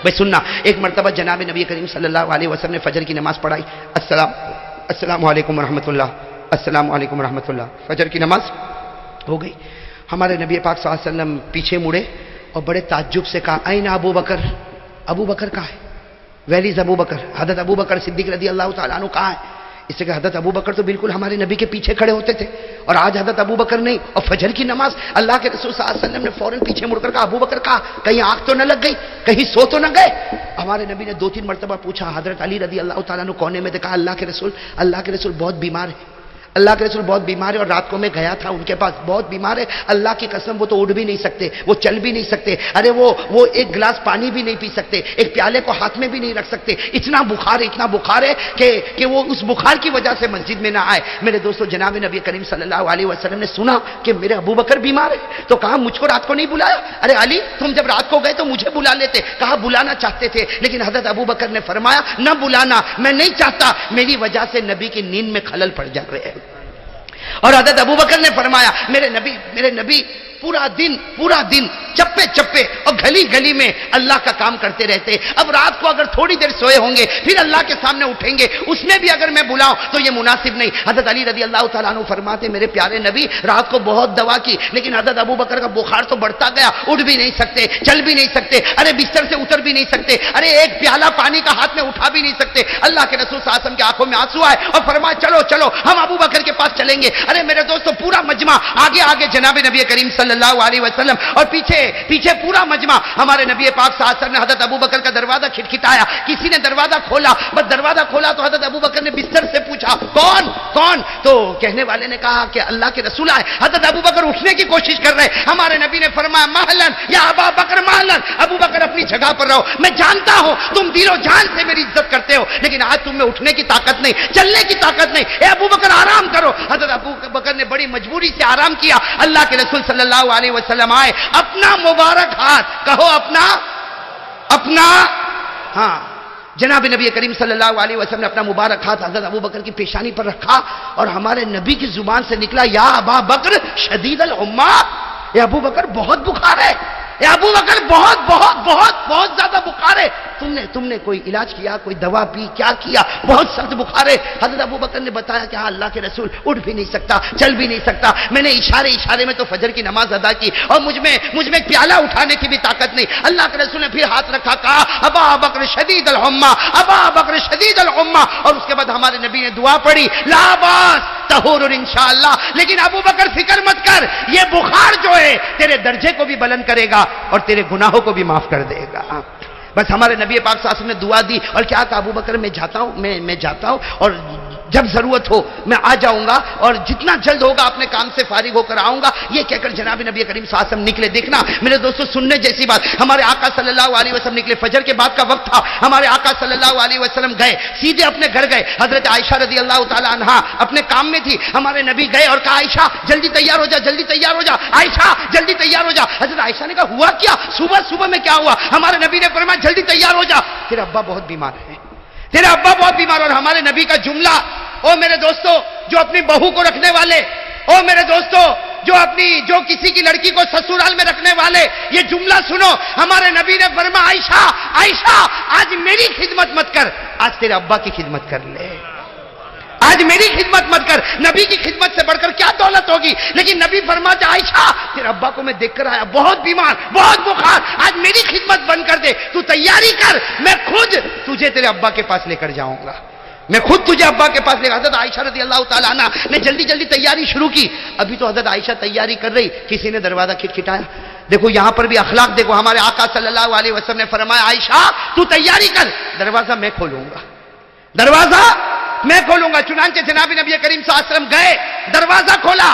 بھائی سننا، ایک مرتبہ جناب نبی کریم صلی اللہ علیہ وسلم نے فجر کی نماز پڑھائی. السلام علیکم ورحمۃ اللہ، السلام علیکم ورحمۃ اللہ. فجر کی نماز ہو گئی. ہمارے نبی پاک صلی اللہ علیہ وسلم پیچھے مڑے اور بڑے تعجب سے کہا این ابو بکر، ابو بکر کہاں ہے؟ ویل از ابو بکر؟ حضرت ابو بکر صدیق رضی اللہ تعالیٰ عنہ کہاں ہے؟ اس سے کہ حضرت ابو بکر تو بالکل ہمارے نبی کے پیچھے کھڑے ہوتے تھے اور آج حضرت ابو بکر نہیں. اور فجر کی نماز اللہ کے رسول صلی اللہ علیہ وسلم نے فوراً پیچھے مڑ کر کہا ابو بکر کہاں؟ کہیں آنکھ تو نہ لگ گئی، کہیں سو تو نہ گئے؟ ہمارے نبی نے 2-3 مرتبہ پوچھا. حضرت علی رضی اللہ تعالیٰ عنہ کونے میں دیکھا اللہ کے رسول بہت بیمار ہے، اللہ کے رسول بہت بیمار ہے. اور رات کو میں گیا تھا ان کے پاس، بہت بیمار ہے. اللہ کی قسم وہ تو اٹھ بھی نہیں سکتے، وہ چل بھی نہیں سکتے. ارے وہ ایک گلاس پانی بھی نہیں پی سکتے، ایک پیالے کو ہاتھ میں بھی نہیں رکھ سکتے. اتنا بخار ہے کہ وہ اس بخار کی وجہ سے مسجد میں نہ آئے. میرے دوستو جناب نبی کریم صلی اللہ علیہ وسلم نے سنا کہ میرے ابو بکر بیمار ہے تو کہا مجھ کو رات کو نہیں بلایا؟ ارے علی تم جب رات کو گئے تو مجھے بلا لیتے. کہا بلانا چاہتے تھے لیکن حضرت ابو بکر نے فرمایا نہ بلانا، میں نہیں چاہتا، میری وجہ سے نبی کی نیند میں خلل پڑ جا رہے ہیں. اور حضرت ابو بکر نے فرمایا میرے نبی پورا دن چپے اور گلی میں اللہ کا کام کرتے رہتے. اب رات کو اگر تھوڑی دیر سوئے ہوں گے پھر اللہ کے سامنے اٹھیں گے، اس میں بھی اگر میں بلاؤں تو یہ مناسب نہیں. حضرت علی رضی اللہ تعالیٰ عنہ فرماتے میرے پیارے نبی رات کو بہت دوا کی لیکن حضرت ابو بکر کا بخار تو بڑھتا گیا، اٹھ بھی نہیں سکتے، چل بھی نہیں سکتے، ارے بستر سے اتر بھی نہیں سکتے، ارے ایک پیالہ پانی کا ہاتھ میں اٹھا بھی نہیں سکتے. اللہ کے رسول صلی اللہ علیہ وسلم کی آنکھوں میں آنسو آئے اور فرمایا چلو ہم ابو بکر کے پاس چلیں گے. ارے میرے دوستو پورا مجمع آگے جناب نبی کریم صلی اللہ علیہ وسلم اور پیچھے پورا مجمع. ہمارے نبی پاک صلی اللہ علیہ وسلم نے حضرت ابو بکر کا دروازہ کھٹکھٹایا، کسی نے دروازہ کھولا، بس دروازہ کھولا تو حضرت ابو بکر نے بستر سے پوچھا کون؟ تو کہنے والے نے کہا کہ اللہ کے رسول آئے. حضرت ابو بکر اٹھنے کی کوشش کر رہے. ہمارے نبی نے فرمایا مہلن یا ابا بکر مہلن، ابو بکر اپنی جگہ پر رہو، میں جانتا ہوں تم دل و جان سے میری عزت کرتے ہو لیکن آج تم میں اٹھنے کی طاقت نہیں، چلنے کی طاقت نہیں. اے ابو بکر آرام کرو. حضرت ابو بکر نے بڑی مجبوری سے آرام کیا. اللہ کے رسول صلی اللہ علیہ وسلم آئے، اپنا مبارک ہاتھ کہو اپنا ہاں جناب نبی کریم صلی اللہ علیہ وسلم نے اپنا مبارک ہاتھ حضرت ابو بکر کی پیشانی پر رکھا اور ہمارے نبی کی زبان سے نکلا یا ابا بکر شدید الحمہ، اے ابو بکر بہت بخار ہے، اے ابو بکر بہت زیادہ بخار ہے. تم نے کوئی علاج کیا، کوئی دوا پی، کیا کیا؟ بہت سخت بخار ہے. حضرت ابو بکر نے بتایا کہ ہاں اللہ کے رسول اٹھ بھی نہیں سکتا، چل بھی نہیں سکتا، میں نے اشارے میں تو فجر کی نماز ادا کی اور مجھ میں پیالہ اٹھانے کی بھی طاقت نہیں. اللہ کے رسول نے پھر ہاتھ رکھا، کہا ابا بکر شدید الحمہ، ابا بکر شدید الحمہ. اور اس کے بعد ہمارے نبی نے دعا پڑھی لا باس طہور انشاءاللہ. لیکن ابو بکر فکر مت کر، یہ بخار جو ہے تیرے درجے کو بھی بلند کرے گا اور تیرے گناہوں کو بھی معاف کر دے گا. بس ہمارے نبی پاک صلی اللہ علیہ وسلم نے دعا دی اور کیا کہا ابو بکر میں جاتا ہوں اور جب ضرورت ہو میں آ جاؤں گا اور جتنا جلد ہوگا اپنے کام سے فارغ ہو کر آؤں گا. یہ کہہ کر جناب نبی کریم صلی اللہ علیہ وسلم نکلے. دیکھنا میرے دوستو سننے جیسی بات، ہمارے آقا صلی اللہ علیہ وسلم نکلے، فجر کے بعد کا وقت تھا. ہمارے آقا صلی اللہ علیہ وسلم گئے، سیدھے اپنے گھر گئے. حضرت عائشہ رضی اللہ تعالی عنہا اپنے کام میں تھی. ہمارے نبی گئے اور کہا عائشہ جلدی تیار ہو جا، عائشہ جلدی تیار ہو جا. حضرت عائشہ نے کہا ہوا کیا؟ صبح میں کیا ہوا؟ ہمارے نبی نے فرمایا جلدی تیار ہو جا، تیرا ابا بہت بیمار ہے، تیرا ابا بہت بیمار. اور ہمارے نبی کا جملہ، او میرے دوستو جو اپنی بہو کو رکھنے والے، او میرے دوستو جو کسی کی لڑکی کو سسرال میں رکھنے والے، یہ جملہ سنو. ہمارے نبی نے فرمایا عائشہ آج میری خدمت مت کر، آج تیرے ابا کی خدمت کر لے، آج میری خدمت مت کر. نبی کی خدمت سے بڑھ کر کیا دولت ہوگی؟ لیکن نبی فرماتے عائشہ تیرے ابا کو میں دیکھ کر آیا، بہت بیمار، بہت بخار، آج میری خدمت بند کر دے، تو تیاری کر، میں خود تجھے تیرے ابا کے پاس لے کر جاؤں گا، میں خود تجھے ابا کے پاس لے گا. حضرت عائشہ رضی اللہ تعالیٰ عنہ نے جلدی تیاری شروع کی. ابھی تو حضرت عائشہ تیاری کر رہی، کسی نے دروازہ کھٹکھٹایا. دیکھو یہاں پر بھی اخلاق دیکھو. ہمارے آقا صلی اللہ علیہ وسلم نے فرمایا عائشہ تو تیاری کر، دروازہ میں کھولوں گا. چنانچہ جناب نبی کریم صلی اللہ علیہ وسلم گئے، دروازہ کھولا،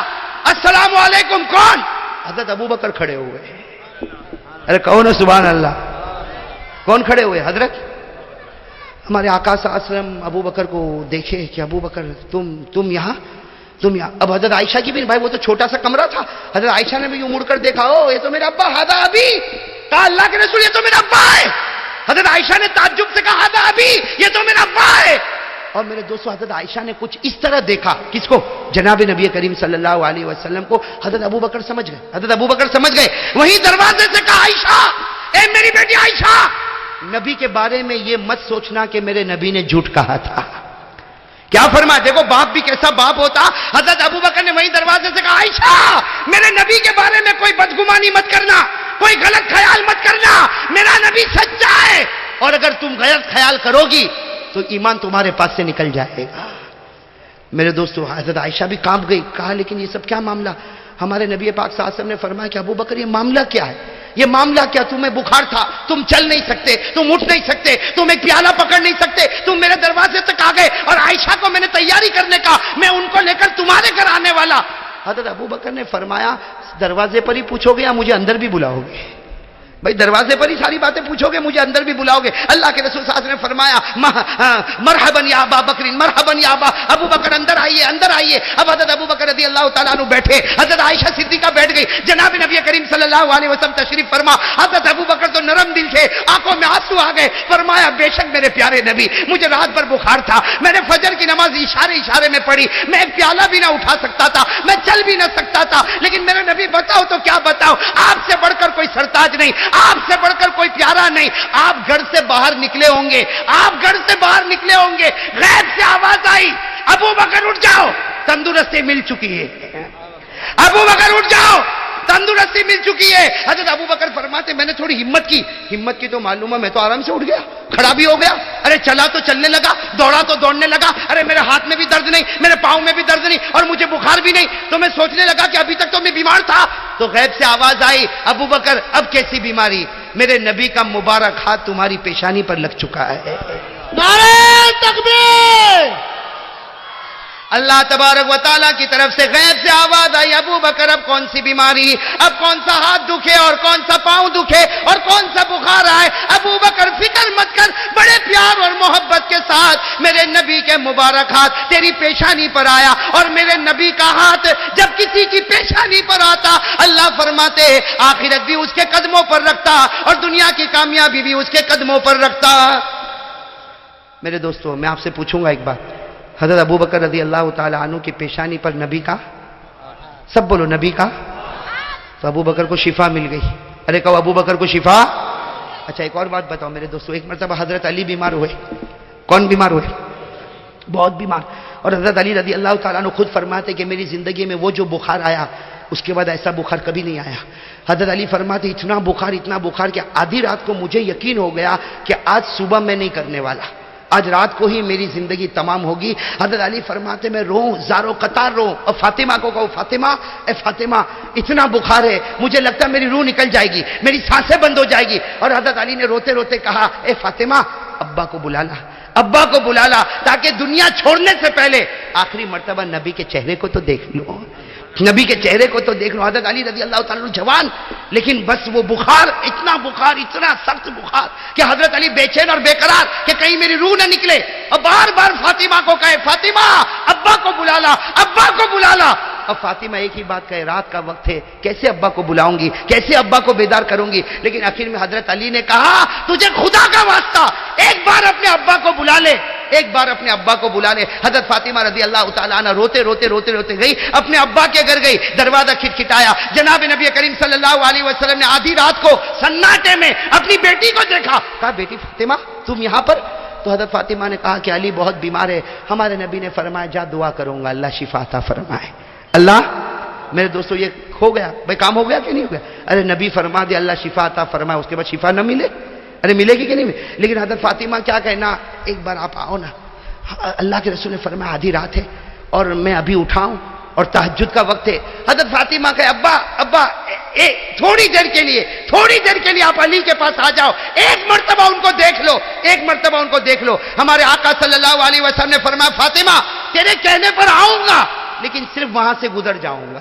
السلام علیکم. کون؟ حضرت ابو بکر کھڑے ہوئے. ارے کون ہے؟ سبحان اللہ. کون کھڑے ہوئے؟ حضرت. ہمارے آقا صلی اللہ علیہ وسلم ابو بکر کو دیکھے کہ ابو بکر تم یہاں. اب حضرت عائشہ کی بھی، بھائی وہ تو چھوٹا سا کمرہ تھا، حضرت عائشہ نے بھی یوں مڑ کر دیکھا، او یہ تو میرا ابا، ہادا ابھی. کہا اللہ کے رسول یہ تو میرا ابا ہے. حضرت عائشہ نے تعجب سے کہا ہادا ابھی، یہ تو میرا ابا ہے. اور میرے دوستو حضرت عائشہ نے کچھ اس طرح دیکھا، کس کو؟ جناب نبی کریم صلی اللہ علیہ وسلم کو. حضرت ابو بکر سمجھ گئے. وہیں دروازے سے کہا عائشہ، اے میری بیٹی عائشہ، نبی کے بارے میں یہ مت سوچنا کہ میرے نبی نے جھوٹ کہا تھا. کیا فرمایا؟ دیکھو باپ بھی کیسا باپ ہوتا. حضرت ابوبکر نے وہیں دروازے سے کہا عائشہ میرے نبی کے بارے میں کوئی بدگمانی مت کرنا, کوئی غلط خیال مت کرنا, میرا نبی سچا ہے, اور اگر تم غلط خیال کرو گی تو ایمان تمہارے پاس سے نکل جائے گا. میرے دوستو حضرت عائشہ بھی کانپ گئی. کہا لیکن یہ سب کیا معاملہ؟ ہمارے نبی پاک صلی اللہ علیہ وسلم نے فرمایا کہ ابوبکر یہ معاملہ کیا ہے؟ یہ معاملہ کیا؟ تمہیں بخار تھا, تم چل نہیں سکتے, تم اٹھ نہیں سکتے, تم ایک پیالہ پکڑ نہیں سکتے, تم میرے دروازے تک آ گئے, اور عائشہ کو میں نے تیاری کرنے کا, میں ان کو لے کر تمہارے گھر آنے والا. حضرت ابوبکر نے فرمایا دروازے پر ہی پوچھو گے یا مجھے اندر بھی بلاؤ گے؟ بھائی دروازے پر ہی ساری باتیں پوچھو گے, مجھے اندر بھی بلاؤ گے؟ اللہ کے رسول صلی اللہ علیہ وسلم نے فرمایا مرحبا یا ابا بکر, مرحبا یا ابو بکر, اندر آئیے, اندر آئیے. اب حضرت ابو بکر رضی اللہ تعالیٰ عنہ بیٹھے, حضرت عائشہ صدیقہ بیٹھ گئی. جناب نبی کریم صلی اللہ علیہ وسلم تشریف فرما. حضرت ابو بکر تو نرم دل تھے, آنکھوں میں آنسو آ گئے. فرمایا بے شک میرے پیارے نبی, مجھے رات بھر بخار تھا, میں نے فجر کی نماز اشارے میں پڑھی, میں ایک پیالہ بھی نہ اٹھا سکتا تھا, میں چل بھی نہ سکتا تھا, لیکن میرے نبی بتاؤ تو کیا بتاؤ, آپ سے بڑھ کر کوئی سرتاج نہیں, آپ سے بڑھ کر کوئی پیارا نہیں. آپ گھر سے باہر نکلے ہوں گے, آپ گھر سے باہر نکلے ہوں گے, غیب سے آواز آئی ابو بکر اٹھ جاؤ, تندرستی مل چکی ہے. ابو بکر اٹھ جاؤ, تندرستی مل چکی ہے. حضرت ابو بکر فرماتے میں نے تھوڑی ہمت کی تو معلوم ہے, میں تو آرام سے اٹھ گیا, کھڑا بھی ہو گیا. ارے چلا تو چلنے لگا, دوڑا تو دوڑنے لگا. ارے میرے ہاتھ میں بھی درد نہیں, میرے پاؤں میں بھی درد نہیں, اور مجھے بخار بھی نہیں. تو میں سوچنے لگا کہ ابھی تک تو میں بیمار تھا. تو غیب سے آواز آئی ابو بکر اب کیسی بیماری؟ میرے نبی کا مبارک ہاتھ تمہاری پیشانی پر لگ چکا ہے. نعرہ تکبیر. اللہ تبارک و تعالیٰ کی طرف سے غیب سے آواز آئی ابو بکر اب کون سی بیماری, اب کون سا ہاتھ دکھے اور کون سا پاؤں دکھے اور کون سا بخار آئے. ابو بکر فکر مت کر, بڑے پیار اور محبت کے ساتھ میرے نبی کے مبارک ہاتھ تیری پیشانی پر آیا. اور میرے نبی کا ہاتھ جب کسی کی پیشانی پر آتا, اللہ فرماتے آخرت بھی اس کے قدموں پر رکھتا اور دنیا کی کامیابی بھی اس کے قدموں پر رکھتا. میرے دوستو میں آپ سے پوچھوں گا ایک بات, حضرت ابو بکر رضی اللہ تعالیٰ عنہ کی پیشانی پر نبی کا, سب بولو نبی کا, تو ابو بکر کو شفا مل گئی. ارے کہو ابو بکر کو شفا. اچھا ایک اور بات بتاؤ میرے دوستو, ایک مرتبہ حضرت علی بیمار ہوئے. کون بیمار ہوئے؟ بہت بیمار. اور حضرت علی رضی اللہ تعالیٰ عنہ خود فرماتے کہ میری زندگی میں وہ جو بخار آیا اس کے بعد ایسا بخار کبھی نہیں آیا. حضرت علی فرماتے اتنا بخار کہ آدھی رات کو مجھے یقین ہو گیا کہ آج صبح میں نہیں کرنے والا, آج رات کو ہی میری زندگی تمام ہوگی. حضرت علی فرماتے میں رو زاروں قطار رو, اور فاطمہ کو کہو فاطمہ اے فاطمہ اتنا بخار ہے مجھے لگتا ہے میری روح نکل جائے گی, میری سانسیں بند ہو جائے گی. اور حضرت علی نے روتے روتے کہا اے فاطمہ ابا کو بلا لا, ابا کو بلا لا, تاکہ دنیا چھوڑنے سے پہلے آخری مرتبہ نبی کے چہرے کو تو دیکھ لو, نبی کے چہرے کو تو دیکھ لو. حضرت علی رضی اللہ تعالیٰ عنہ جوان, لیکن بس وہ بخار, اتنا سخت بخار کہ حضرت علی بے چین اور بے قرار کہ کہیں میری روح نہ نکلے, اور بار بار فاطمہ کو کہے فاطمہ ابا کو بلا لا, ابا کو بلا لا. اب فاطمہ ایک ہی بات کہے رات کا وقت ہے, کیسے ابا کو بلاؤں گی, کیسے ابا کو بیدار کروں گی. لیکن آخر میں حضرت علی نے کہا تجھے خدا کا واسطہ ایک بار اپنے ابا کو بلا لے, ایک بار اپنے ابا کو بلا لے. حضرت فاطمہ رضی اللہ تعالیٰ عنہ روتے روتے گئی, اپنے ابا کے گھر گئی. دروازہ کھٹکھٹایا, جناب نبی کریم صلی اللہ علیہ وسلم نے آدھی رات کو سناٹے میں اپنی بیٹی کو دیکھا. کہا بیٹی فاطمہ تم یہاں پر؟ تو حضرت فاطمہ نے کہا کہ علی بہت بیمار ہے, ہمارے نبی نے فرمایا جا دعا کروں گا اللہ شفا عطا فرمائے. اللہ میرے دوستو یہ ہو گیا بھائی, کام ہو گیا کہ نہیں ہو گیا؟ ارے نبی فرما دے اللہ شفا عطا فرمائے, اس کے بعد شفا نہ ملے, ارے ملے گی کہ نہیں ملے؟ لیکن حضرت فاطمہ کیا کہنا, ایک بار آپ آؤ نا, اللہ کے رسول نے فرمایا آدھی رات ہے اور میں ابھی اٹھاؤں اور تہجد کا وقت ہے. حضرت فاطمہ کہ ابا تھوڑی دیر کے لیے آپ علی کے پاس آ جاؤ, ایک مرتبہ ان کو دیکھ لو. ہمارے آقا صلی اللہ علیہ وسلم نے فرمایا فاطمہ تیرے کہنے پر آؤں گا, لیکن صرف وہاں سے گزر جاؤں گا.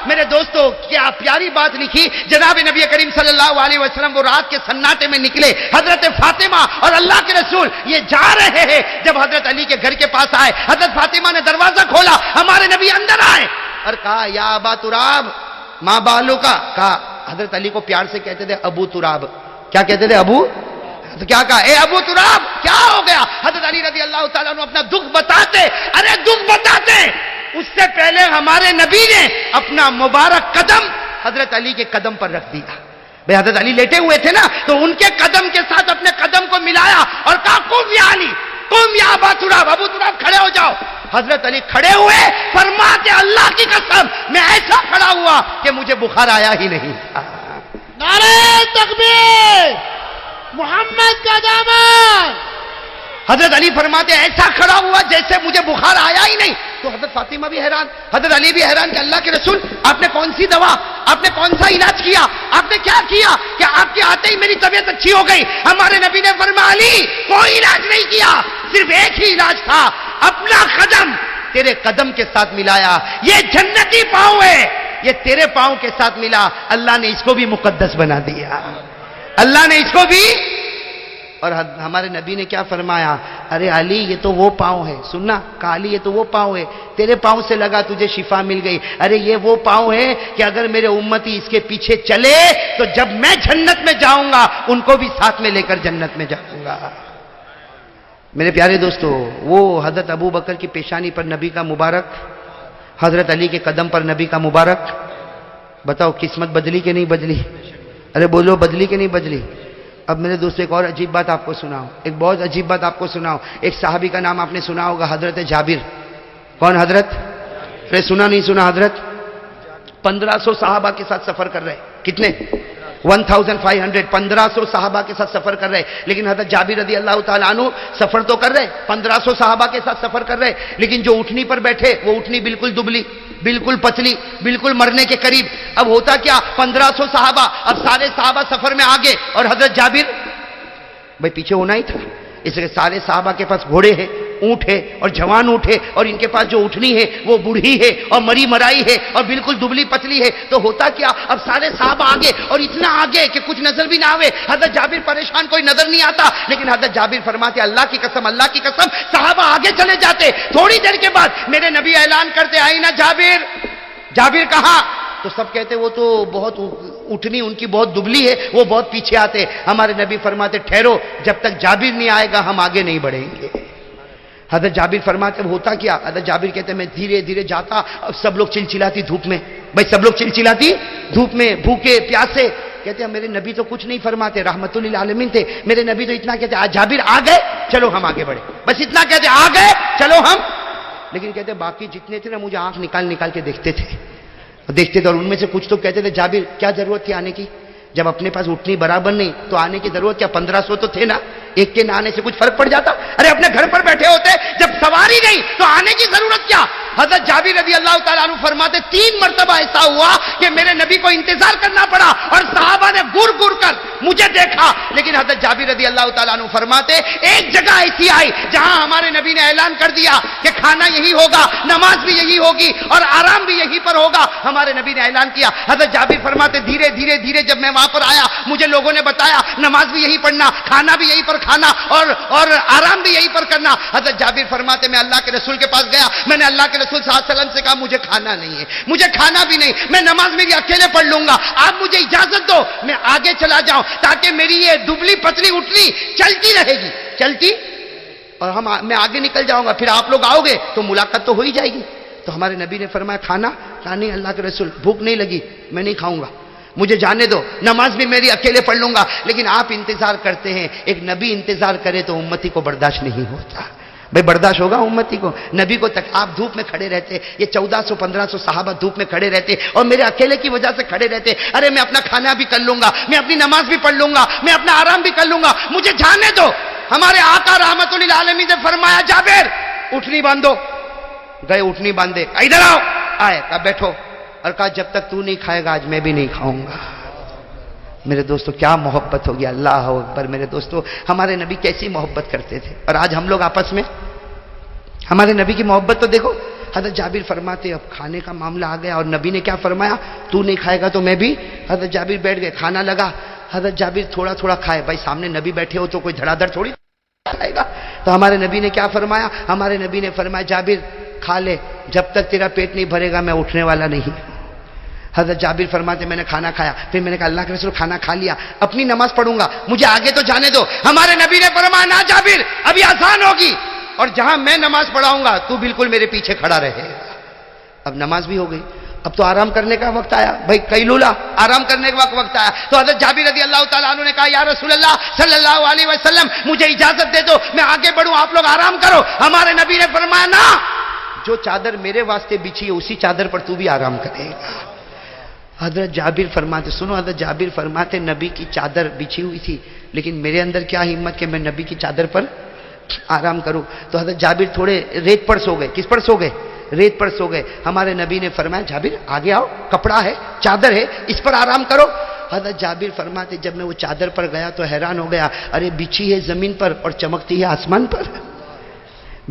میرے دوستو کیا پیاری بات لکھی جناب نبی کریم صلی اللہ علیہ وسلم. وہ رات کے سناٹے میں نکلے, حضرت فاطمہ اور اللہ کے رسول یہ جا رہے ہیں. جب حضرت علی کے گھر کے پاس آئے, حضرت فاطمہ نے دروازہ کھولا, ہمارے نبی اندر آئے اور کہا یا ابا تراب ماں بالو کا. کہا حضرت علی کو پیار سے کہتے تھے ابو تراب. کیا کہتے تھے ابو؟ تو کیا کہا اے ابو تراب کیا ہو گیا؟ حضرت علی رضی اللہ تعالیٰ عنہ اپنا دکھ بتاتے. ارے دکھ بتاتے اس سے پہلے ہمارے نبی نے اپنا مبارک قدم حضرت علی کے قدم پر رکھ دیا. بھئی حضرت علی لیٹے ہوئے تھے نا، تو ان کے قدم کے ساتھ اپنے قدم کو ملایا اور کہا قم یا علی، قم یا ابا تراب، ابو تراب کھڑے ہو جاؤ۔ حضرت علی کھڑے ہوئے، فرماتے اللہ کی قسم میں ایسا کھڑا ہوا کہ مجھے بخار آیا ہی نہیں۔ نعرہ تکبیر، محمد کا دامن۔ حضرت علی فرماتے ایسا کھڑا ہوا جیسے مجھے بخار آیا ہی نہیں۔ تو حضرت فاطمہ بھی حیران، حضرت علی بھی حیران کہ اللہ کے رسول آپ نے کون سی دوا، آپ نے کون سا علاج کیا، آپ نے کیا کیا کہ آپ کے آتے ہی میری طبیعت اچھی ہو گئی؟ ہمارے نبی نے فرمایا علی کوئی علاج نہیں کیا، صرف ایک ہی علاج تھا، اپنا قدم تیرے قدم کے ساتھ ملایا۔ یہ جنتی پاؤں ہے، یہ تیرے پاؤں کے ساتھ ملا، اللہ نے اس کو بھی مقدس بنا دیا، اللہ نے اس کو بھی۔ اور ہمارے نبی نے کیا فرمایا؟ ارے علی یہ تو وہ پاؤں ہے، سننا کہا علی یہ تو وہ پاؤں ہے، تیرے پاؤں سے لگا تجھے شفا مل گئی، ارے یہ وہ پاؤں ہے کہ اگر میرے امتی اس کے پیچھے چلے تو جب میں جنت میں جاؤں گا ان کو بھی ساتھ میں لے کر جنت میں جاؤں گا۔ میرے پیارے دوستو، وہ حضرت ابو بکر کی پیشانی پر نبی کا مبارک، حضرت علی کے قدم پر نبی کا مبارک، بتاؤ قسمت بدلی کہ نہیں بدلی؟ ارے بولو بدلی کہ نہیں بدلی؟ اب میرے دوستو ایک اور عجیب بات آپ کو سناؤں، ایک بہت عجیب بات آپ کو سناؤں۔ ایک صحابی کا نام آپ نے سنا ہوگا، حضرت جابر۔ کون حضرت؟ ارے سنا نہیں سنا حضرت؟ 1500 صحابہ کے ساتھ سفر کر رہے، کتنے؟ 1500، 1500 صحابہ کے ساتھ سفر کر رہے، لیکن حضرت جابر رضی اللہ تعالیٰ عنہ سفر تو کر رہے، 1500 صحابہ کے ساتھ سفر کر رہے، لیکن جو اٹھنی پر بیٹھے وہ اٹھنی بالکل دبلی، بالکل پتلی، بالکل مرنے کے قریب۔ اب ہوتا کیا، 1500 صحابہ، اب سارے صحابہ سفر میں آگے اور حضرت جابر بھائی پیچھے ہونا ہی تھا، اس لیے سارے صحابہ کے پاس گھوڑے ہیں، اونٹ ہے اور جوان اونٹ ہے، اور ان کے پاس جو اٹھنی ہے وہ بوڑھی ہے اور مری مرائی ہے اور بالکل دبلی پتلی ہے۔ تو ہوتا کیا، اب سارے صحابہ آگے اور اتنا آگے کہ کچھ نظر بھی نہ آوے، حضرت جابر پریشان، کوئی نظر نہیں آتا، لیکن حضرت جابر فرماتے اللہ کی قسم، اللہ کی قسم، صحابہ آگے چلے جاتے۔ تھوڑی دیر کے بعد میرے نبی اعلان کرتے آئی نا جابر، جابر کہاں؟ تو سب کہتے وہ تو بہت اٹھنی ان کی بہت دبلی ہے، وہ بہت پیچھے آتے۔ ہمارے نبی فرماتے ٹھہرو، جب تک جابر نہیں آئے گا ہم آگے نہیں بڑھیں گے۔ حضرت جابر فرماتے ہوتا کیا، حضرت جابر کہتے میں دھیرے دھیرے جاتا، اب سب لوگ چلچلاتی دھوپ میں، بھائی سب لوگ چلچلاتی دھوپ میں، بھوکے پیاسے، کہتے ہیں میرے نبی تو کچھ نہیں فرماتے، رحمت للعالمین تھے، میرے نبی تو اتنا کہتے آج جابر آ گئے چلو ہم آگے بڑھے، بس اتنا کہتے آ گئے چلو ہم۔ لیکن کہتے باقی جتنے تھے نا مجھے آنکھ نکال نکال کے دیکھتے تھے اور ان میں سے کچھ تو کہتے تھے جابر کیا ضرورت تھی آنے کی، جب اپنے پاس اٹھنی برابر نہیں تو آنے کی ضرورت کیا، 1500 تو تھے نا، ایک کے نہ آنے سے کچھ فرق پڑ جاتا؟ ارے اپنے گھر پر بیٹھے ہوتے، جب سواری نہیں تو آنے کی ضرورت کیا؟ حضرت جابر رضی اللہ تعالیٰ عنہ فرماتے 3 مرتبہ ایسا ہوا کہ میرے نبی کو انتظار کرنا پڑا اور صحابہ نے گر گر کر مجھے دیکھا، لیکن حضرت جابر رضی اللہ تعالیٰ عنہ فرماتے ایک جگہ ایسی آئی جہاں ہمارے نبی نے اعلان کر دیا کہ کھانا یہی ہوگا، نماز بھی یہی ہوگی اور آرام بھی یہی پر ہوگا، ہمارے نبی نے اعلان کیا۔ حضرت جابر فرماتے دھیرے دھیرے دھیرے جب میں وہاں پر آیا مجھے لوگوں نے بتایا نماز بھی یہی پڑھنا، کھانا بھی یہی پر کھانا اور آرام بھی یہی پر کرنا۔ حضرت جابر فرماتے میں اللہ کے رسول کے پاس گیا، میں نے اللہ کے رسول صلی اللہ علیہ وسلم سے کہا مجھے کھانا نہیں ہے، مجھے کھانا بھی نہیں، میں نماز میری اکیلے پڑھ لوں گا، آپ مجھے اجازت دو میں آگے چلا جاؤں تاکہ میری یہ دبلی پتلی اٹھنی چلتی رہے گی، چلتی اور میں آگے نکل جاؤں گا، پھر آپ لوگ آؤ گے تو ملاقات تو ہو ہی جائے گی۔ تو ہمارے نبی نے فرمایا کھانا؟ کہا نہیں اللہ کے رسول بھوک نہیں لگی، میں نہیں کھاؤں گا، مجھے جانے دو، نماز بھی میری اکیلے پڑھ لوں گا، لیکن آپ انتظار کرتے ہیں، ایک نبی انتظار کرے تو امتی کو برداشت نہیں ہوتا۔ بھئی برداشت ہوگا امتی کو؟ نبی کو تک آپ دھوپ میں کھڑے رہتے، یہ 1400-1500 صحابہ دھوپ میں کھڑے رہتے اور میرے اکیلے کی وجہ سے کھڑے رہتے، ارے میں اپنا کھانا بھی کر لوں گا، میں اپنی نماز بھی پڑھ لوں گا، میں اپنا آرام بھی کر لوں گا، مجھے جانے دو۔ ہمارے آقا رحمت للعالمین نے فرمایا جابر اٹھنی باندھو، گئے اٹھنی باندھے، ادھر آؤ، آئے کہا بیٹھو، اور کہا جب تک تو نہیں کھائے گا آج میں بھی نہیں کھاؤں گا۔ میرے دوستو کیا محبت ہوگی، اللہ اکبر۔ میرے دوستو ہمارے نبی کیسی محبت کرتے تھے، اور آج ہم لوگ آپس میں ہمارے نبی کی محبت تو دیکھو۔ حضرت جابر فرماتے اب کھانے کا معاملہ آ گیا اور نبی نے کیا فرمایا، تو نہیں کھائے گا تو میں بھی۔ حضرت جابر بیٹھ گئے، کھانا لگا، حضرت جابر تھوڑا تھوڑا کھائے، بھائی سامنے نبی بیٹھے ہو تو کوئی دھڑا دھڑ تھوڑی کھائے گا۔ تو ہمارے نبی نے کیا فرمایا، ہمارے نبی نے فرمایا جابر کھا لے، جب تک تیرا پیٹ نہیں بھرے گا میں اٹھنے والا نہیں۔ حضرت جابر فرماتے میں نے کھانا کھایا، پھر میں نے کہا اللہ کے رسول کھانا کھا لیا، اپنی نماز پڑھوں گا، مجھے آگے تو جانے دو۔ ہمارے نبی نے فرمایا نہ جابر ابھی آسان ہوگی، اور جہاں میں نماز پڑھاؤں گا تو بالکل میرے پیچھے کھڑا رہے گا۔ اب نماز بھی ہو گئی، اب تو آرام کرنے کا وقت آیا بھائی، قیلولہ آرام کرنے کا وقت آیا. تو حضرت جابر رضی اللہ تعالیٰ عنہ نے کہا یا رسول اللہ صلی اللہ علیہ وسلم مجھے اجازت دے دو، میں آگے بڑھوں، آپ لوگ آرام کرو. ہمارے نبی نے فرمایا نا، جو چادر میرے واسطے بچھی ہے اسی چادر پر تو بھی آرام کرے گا. حضرت جابر فرماتے، سنو، حضرت جابر فرماتے نبی کی چادر بچھی ہوئی تھی لیکن میرے اندر کیا ہمت کہ میں نبی کی چادر پر آرام کروں. تو حضرت جابر تھوڑے ریت پر سو گئے. کس پر سو گئے؟ ریت پر سو گئے. ہمارے نبی نے فرمایا جابر آگے آؤ، کپڑا ہے، چادر ہے، اس پر آرام کرو. حضرت جابر فرماتے جب میں وہ چادر پر گیا تو حیران ہو گیا، ارے بچھی ہے زمین پر اور چمکتی ہے آسمان پر.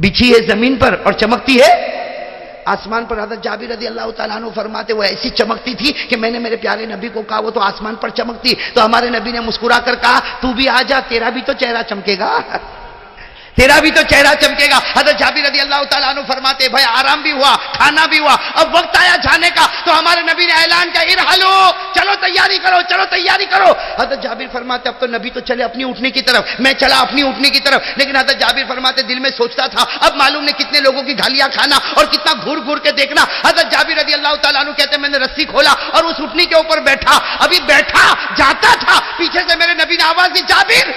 بچھی ہے زمین پر اور چمکتی ہے آسمان پر. حضرت جابر رضی اللہ تعالیٰ عنہ فرماتے وہ ایسی چمکتی تھی کہ میں نے میرے پیارے نبی کو کہا وہ تو آسمان پر چمکتی. تو ہمارے نبی نے مسکرا کر کہا تو بھی آ جا، تیرا بھی تو چہرہ چمکے گا، تیرا بھی تو چہرہ چمکے گا. حضرت جابر رضی اللہ تعالیٰ عنہ فرماتے بھائی آرام بھی ہوا، کھانا بھی ہوا، اب وقت آیا جانے کا. تو ہمارے نبی نے اعلان کیا ارحلو، چلو تیاری کرو، چلو تیاری کرو. حضرت جابر فرماتے اب تو نبی تو چلے اپنی اٹھنے کی طرف، میں چلا اپنی اٹھنے کی طرف. لیکن حضرت جابر فرماتے دل میں سوچتا تھا اب معلوم نہیں کتنے لوگوں کی گالیاں کھانا اور کتنا گھور گھور کے دیکھنا. حضرت جابر رضی اللہ تعالیٰ عنہ کہتے میں نے رسی کھولا اور اس اٹھنی کے اوپر بیٹھا. ابھی بیٹھا جاتا تھا، پیچھے سے میرے نبی نے آواز دی جابر،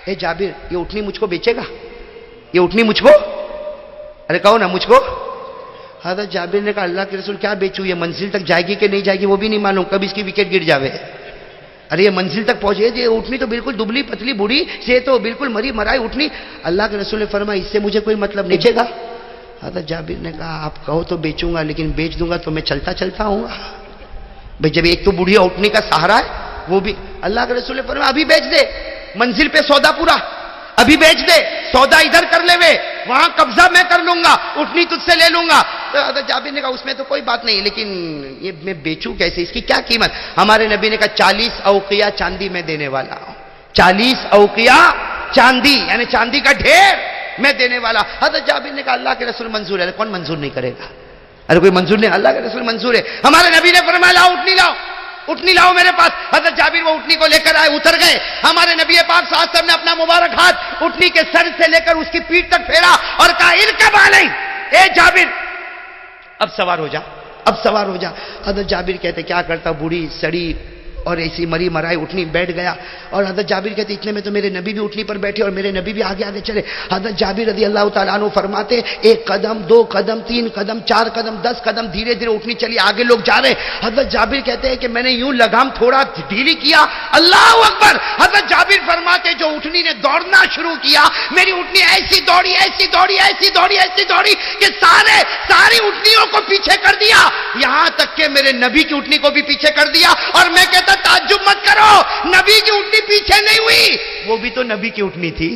اے جابر یہ اٹھنی مجھ کو بیچے گا، یہ اٹھنی مجھ کو، ارے کہو نا مجھ کو. حضرت جابر نے کہا اللہ کے رسول کیا بیچوں، یہ منزل تک جائے گی کہ نہیں جائے گی وہ بھی نہیں معلوم، کب اس کی وکٹ گر جاوے. ارے یہ منزل تک پہنچے، یہ اٹھنی تو بالکل دبلی پتلی بوڑھی سے تو بالکل مری مرائی اٹھنی. اللہ کے رسول نے فرمایا اس سے مجھے کوئی مطلب نہیں چاہے گا. حضرت جابر نے کہا آپ کہو تو بیچوں گا لیکن بیچ دوں گا تو میں چلتا چلتا ہوں گا. بھائی جب ایک تو بوڑھی اٹھنی کا سہارا ہے وہ بھی. اللہ کے رسول نے فرمایا ابھی بیچ دے، منزل پہ سودا پورا، ابھی بیچ دے، سودا ادھر کر لے، وہاں قبضہ میں کر لوں گا، اٹھنی تجھ سے لے لوں گا. تو حضرت جابر نے کہا اس میں تو کوئی بات نہیں لیکن یہ میں بیچوں کیسے، اس کی کیا قیمت. ہمارے نبی نے کہا 40 اوقیہ چاندی میں دینے والا ہوں، 40 اوقیہ چاندی یعنی چاندی کا ڈھیر میں دینے والا. حضرت جابر نے کہا اللہ کے رسول منظور ہے. کون منظور نہیں کرے گا، ارے کوئی منظور نہیں، اللہ کے رسول منظور ہے. ہمارے نبی نے فرمایا لاؤ اٹھنی لاؤ، اٹھنی لاؤ میرے پاس. حضرت جابر وہ اٹھنی کو لے کر آئے، اتر گئے. ہمارے نبی پاک صلی اللہ علیہ وسلم نے اپنا مبارک ہاتھ اٹھنی کے سر سے لے کر اس کی پیٹھ تک پھیرا اور کہا ارکب علی، اے جابر اب سوار ہو جا، اب سوار ہو جا. حضرت جابر کہتے کیا کرتا، بوڑھی سڑی اور ایسی مری مرائی اٹھنی بیٹھ گیا. اور حضرت جابر کہتے اتنے میں تو میرے نبی بھی اٹھنی پر بیٹھے اور میرے نبی بھی آگے آگے چلے. حضرت جابر رضی اللہ تعالیٰ عنہ فرماتے ایک قدم، دو قدم، تین قدم، چار قدم، 10 قدم، دھیرے دھیرے اٹھنی چلی، آگے لوگ جا رہے. حضرت جابر کہتے ہیں کہ میں نے یوں لگام تھوڑا ڈھیلی کیا، اللہ اکبر. حضرت جابر فرماتے جو اٹھنی نے دوڑنا شروع کیا، میری اٹھنی ایسی دوڑی ایسی دوڑی ایسی دوڑی ایسی دوڑی کہ ساری اٹھنیوں کو پیچھے کر دیا، یہاں تک کہ میرے نبی کی اٹھنی کو بھی پیچھے کر دیا. اور میں کہتا تعجب مت کرو، نبی کی اٹھنی پیچھے نہیں ہوئی، وہ بھی تو نبی کی اٹھنی تھی،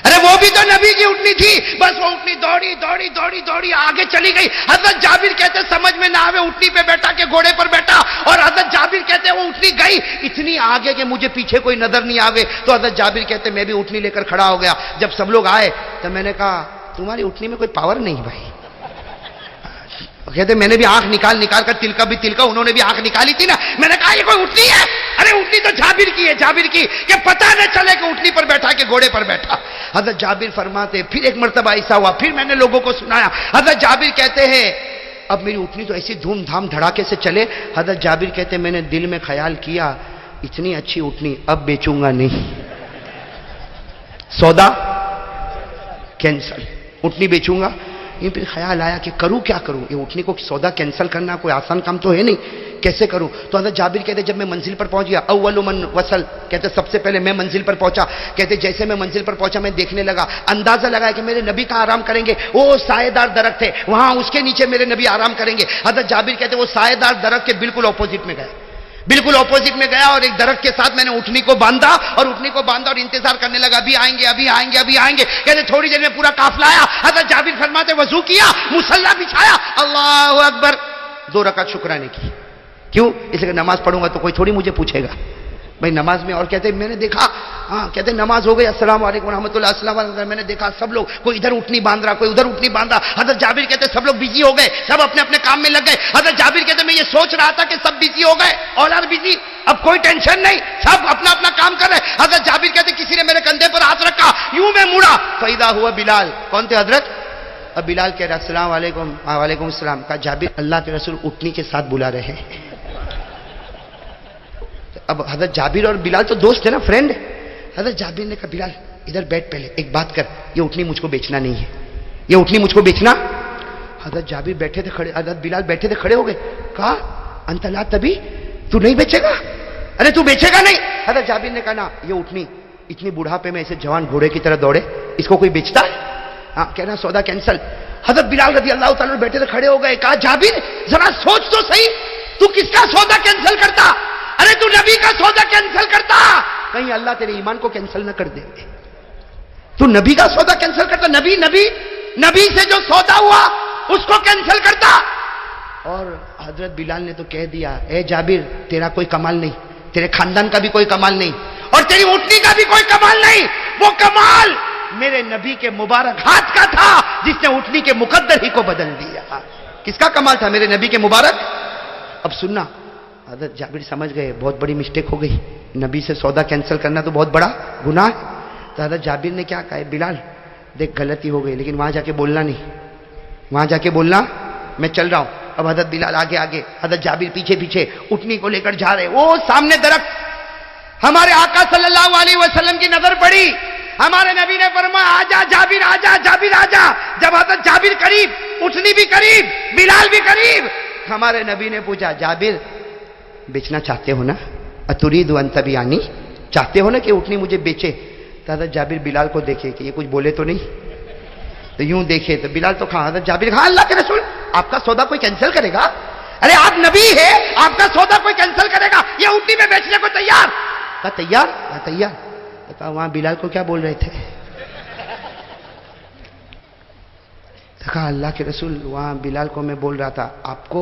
ارے وہ بھی تو نبی کی اٹھنی تھی. بس وہ اٹھنی دوڑی دوڑی دوڑی دوڑی آگے چلی گئی. حضرت جابر کہتے سمجھ میں نہ آوے اٹھنی پہ بیٹھا کہ گھوڑے پر بیٹھا. اور حضرت جابر کہتے وہ اٹھنی گئی اتنی آگے کہ مجھے پیچھے کوئی نظر نہیں آوے. تو حضرت جابر کہتے میں بھی اٹھنی لے کر کھڑا ہو گیا. جب سب لوگ آئے تو میں نے کہا تمہاری اٹھنی میں کوئی پاور نہیں بھائی. کہتے میں نے بھی آنکھ نکال کر تلکا انہوں نے بھی آنکھ نکالی تھی نا. میں نے کہا یہ کوئی اٹھنی ہے؟ ارے اٹھنی تو جابر کی ہے، جابر کی، کہ پتہ نہ چلے کہ اٹھنی پر بیٹھا کہ گھوڑے پر بیٹھا. حضرت جابر فرماتے پھر ایک مرتبہ ایسا ہوا، پھر میں نے لوگوں کو سنایا. حضرت جابر کہتے ہیں اب میری اٹھنی تو ایسی دھوم دھام دھڑاکے سے چلے. حضرت جابر کہتے میں نے دل میں خیال کیا اتنی اچھی اٹھنی اب بیچوں گا نہیں، سودا کینسل، اٹھنی بیچوں گا. یہ پھر خیال آیا کہ کروں کیا کروں، یہ اٹھنی کو سودا کینسل کرنا کوئی آسان کام تو ہے نہیں، کیسے کروں. تو حضرت جابر کہتے جب میں منزل پر پہنچ گیا، اول من وصل، کہتے سب سے پہلے میں منزل پر پہنچا. کہتے جیسے میں منزل پر پہنچا میں دیکھنے لگا، اندازہ لگایا کہ میرے نبی کا آرام کریں گے، وہ سائے دار درخت ہے وہاں اس کے نیچے میرے نبی آرام کریں گے. حضرت جابر کہتے وہ سائے دار درخت کے بالکل اپوزٹ میں گئے، بالکل اپوزٹ میں گیا اور ایک درخت کے ساتھ میں نے اٹھنی کو باندھا اور انتظار کرنے لگا ابھی آئیں گے ابھی آئیں گے ابھی آئیں گے. کہتے تھوڑی دیر میں پورا قافلہ آیا. حضرت جابر فرماتے وضو کیا، مصلی بچھایا، اللہ اکبر، 2 رکعت شکرانے کی. کیوں؟ اس لیے کہ نماز پڑھوں گا تو کوئی تھوڑی مجھے پوچھے گا بھائی نماز میں. اور کہتے میں نے دیکھا، ہاں کہتے نماز ہو گئی، السلام علیکم ورحمۃ اللہ، السلام علیکم. میں نے دیکھا سب لوگ کوئی ادھر اٹھنی باندھ رہا، کوئی ادھر اٹھنی باندھا. حضرت جابر کہتے سب لوگ بزی ہو گئے، سب اپنے اپنے کام میں لگ گئے. حضرت جابر کہتے میں یہ سوچ رہا تھا کہ سب بزی ہو گئے، آل آر بزی، اب کوئی ٹینشن نہیں، سب اپنا اپنا کام کر رہے. حضرت جابر کہتے کسی نے میرے کندھے پر ہاتھ رکھا، یوں میں مڑا، فیضا ہوا بلال. کون تھے حضرت؟ اب بلال کہہ رہا السلام علیکم. وعلیکم السلام. کہا جابر اللہ کے رسول اٹھنی کے ساتھ بلا رہے ہیں. اب حضرت جابر اور بلال تو دوست ہے نا, فرینڈ. حضرت جابر نے کہا بلال ادھر بیٹھ, پہلے ایک بات کر, یہ اٹھنی مجھ کو بیچنا نہیں ہے, یہ اٹھنی مجھ کو بیچنا. حضرت جابر بیٹھے تھے کھڑے, حضرت بلال بیٹھے تھے کھڑے ہو گئے. کہا انت لا تبی, تو نہیں بیچے گا, ارے تو بیچے گا نہیں. حضرت جابر نے کہا نا یہ اٹھنی اتنی بڑھاپے میں ایسے جوان گھوڑے کی طرح دوڑے, اس کو کوئی بیچتا ہے؟ ہاں, کہنا سودا کینسل. حضرت بلال رضی اللہ تعالیٰ بیٹھے تھے کھڑے ہو گئے. کہا جابر ذرا سوچ تو صحیح, تو کس کا سودا کینسل کرتا؟ ارے تو نبی کا سودا کینسل کرتا, کہیں اللہ تیرے ایمان کو کینسل نہ کر دے. تو نبی کا سودا کینسل کرتا, نبی سے جو سودا ہوا اس کو کینسل کرتا. اور حضرت بلال نے تو کہہ دیا اے جابر تیرا کوئی کمال نہیں, تیرے خاندان کا بھی کوئی کمال نہیں, اور تیری اٹھنی کا بھی کوئی کمال نہیں. وہ کمال میرے نبی کے مبارک ہاتھ کا تھا جس نے اٹھنی کے مقدر ہی کو بدل دیا. کس کا کمال تھا؟ میرے نبی کے مبارک. اب سننا, حضرت جابر سمجھ گئے بہت بڑی مسٹیک ہو گئی, نبی سے سودا کینسل کرنا تو بہت بڑا گناہ ہے. تو حضرت جابر نے کیا کہا, بلال دیکھ غلطی ہو گئی لیکن وہاں جا کے بولنا نہیں, وہاں جا کے بولنا میں چل رہا ہوں. اب حضرت بلال آگے آگے, حضرت جابر پیچھے پیچھے اٹھنی کو لے کر جا رہے. وہ سامنے درخت, ہمارے آقا صلی اللہ علیہ وسلم کی نظر پڑی. ہمارے نبی نے فرمایا آجا جابر, آجا جابر, آجا. جب حضرت جابر قریب, اٹھنی بھی قریب, بلال بھی قریب, ہمارے نبی نے پوچھا جابر بیچنا چاہتے ہو نا, اتريد ان تبيعني, چاہتے ہو نا کہ اٹھنی مجھے بیچے؟ تو حضرت جابر بلال کو دیکھے کہ یہ کچھ بولے تو نہیں, تو یوں دیکھے تو بلال تو کہا, حضرت جابر کہا اللہ کے رسول آپ کا سودا کوئی کینسل کرے گا؟ ارے آپ نبی ہے, آپ کا سودا کوئی کینسل کرے گا؟ یہ اٹھنی میں بیچنے کو تیار. کہا تیار؟ کہا تیار. کہا وہاں بلال کو کیا بول رہے تھے؟ کہا اللہ کے رسول وہاں بلال کو میں بول رہا تھا آپ کو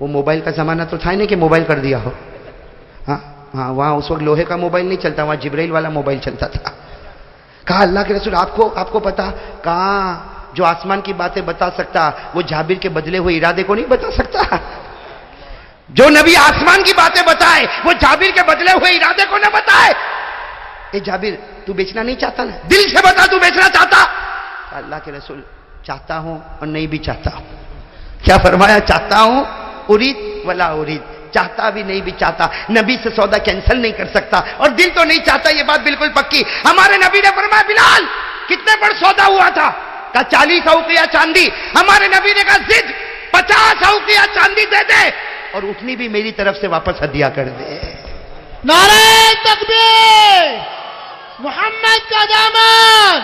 وہ موبائل کا زمانہ تو تھا ہی نہیں کہ موبائل کر دیا ہو. ہاں ہاں, وہاں اس وقت لوہے کا موبائل نہیں چلتا, وہاں جبرائیل والا موبائل چلتا تھا. کہا اللہ کے رسول آپ کو پتا؟ کہاں جو آسمان کی باتیں بتا سکتا وہ جابر کے بدلے ہوئے ارادے کو نہیں بتا سکتا. جو نبی آسمان کی باتیں بتائے وہ جابر کے بدلے ہوئے ارادے کو نہ بتائے. اے جابر تو بیچنا نہیں چاہتا نا, دل سے بتا تو بیچنا چاہتا؟ اللہ کے رسول چاہتا ہوں اور نہیں بھی چاہتا ہوں. کیا فرمایا؟ چاہتا ہوں ارید ولا ارید, چاہتا بھی نہیں بھی چاہتا. نبی سے سودا کینسل نہیں کر سکتا اور دل تو نہیں چاہتا, یہ بات بالکل پکی. ہمارے نبی نے فرمایا بلال کتنے پر سودا ہوا تھا؟ کہا 40 اوقیہ چاندی. ہمارے نبی نے کہا ضد 50 اوقیہ چاندی دے دے اور اٹھنی بھی میری طرف سے واپس ہدیہ کر دے. نعرہ تکبیر, محمد کا دامن.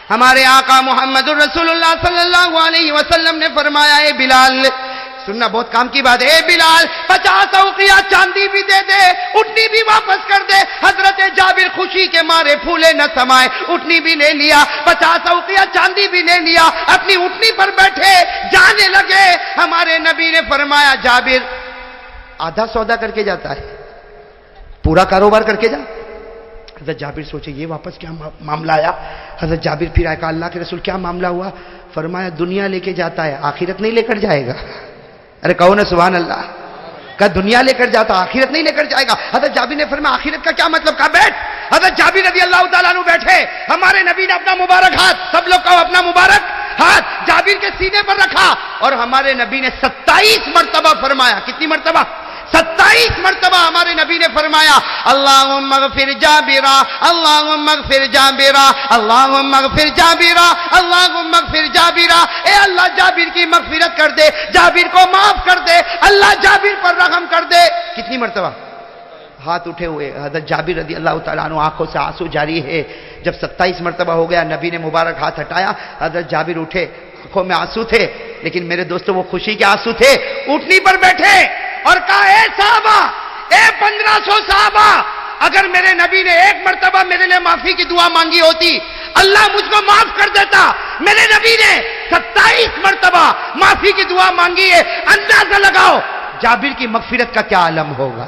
ہمارے آقا محمد الرسول اللہ صلی اللہ علیہ وسلم نے فرمایا اے بلال, سننا بہت کام کی بات ہے, اے بلال 50 اوقیہ چاندی بھی دے دے, اٹھنی بھی واپس کر دے. حضرت جابر خوشی کے مارے پھولے نہ سمائے, اٹھنی بھی لے لیا, 50 اوقیہ چاندی بھی لے لیا, اپنی اٹھنی پر بیٹھے جانے لگے. ہمارے نبی نے فرمایا جابر آدھا سودا کر کے جاتا ہے, پورا کاروبار کر کے جا. حضرت جابر سوچے یہ واپس کیا معاملہ آیا. حضرت جابر پھر آئے, کہا اللہ کے رسول کیا معاملہ ہوا؟ فرمایا دنیا لے کے جاتا ہے آخرت نہیں لے کر جائے گا. ارے کہو نا سبحان اللہ. کہا دنیا لے کر جاتا آخرت نہیں لے کر جائے گا. حضرت جابر نے فرمایا آخرت کا کیا مطلب؟ کہا بیٹھ. حضرت جابر رضی اللہ تعالیٰ عنہ بیٹھے, ہمارے نبی نے اپنا مبارک ہاتھ, سب لوگ کہو اپنا مبارک ہاتھ, جابر کے سینے پر رکھا اور ہمارے نبی نے 27 مرتبہ فرمایا. کتنی مرتبہ؟ 27 مرتبہ ہمارے نبی نے فرمایا اللہم اغفر جابرا, اللہم اغفر جابرا, اللہم اغفر جابرا, اللہم اغفر جابرا. اے اللہ جابر کی مغفرت کر دے, جابر کو معاف کر دے, اللہ جابر پر رحم کر دے. کتنی مرتبہ؟ ہاتھ اٹھے ہوئے. حضرت جابر رضی اللہ تعالیٰ عنہ آنکھوں سے آنسو جاری ہے. جب 27 مرتبہ ہو گیا نبی نے مبارک ہاتھ ہٹایا, حضرت جابر اٹھے, آنکھوں میں آنسو تھے لیکن میرے دوستوں وہ خوشی کے آنسو تھے. اٹھنی پر بیٹھے اور کہا اے صحابہ, اے 1500 صحابہ, اگر میرے نبی نے ایک مرتبہ میرے لیے معافی کی دعا مانگی ہوتی اللہ مجھ کو معاف کر دیتا. میرے نبی نے 27 مرتبہ معافی کی دعا مانگی ہے, اندازہ لگاؤ جابر کی مغفرت کا کیا عالم ہوگا.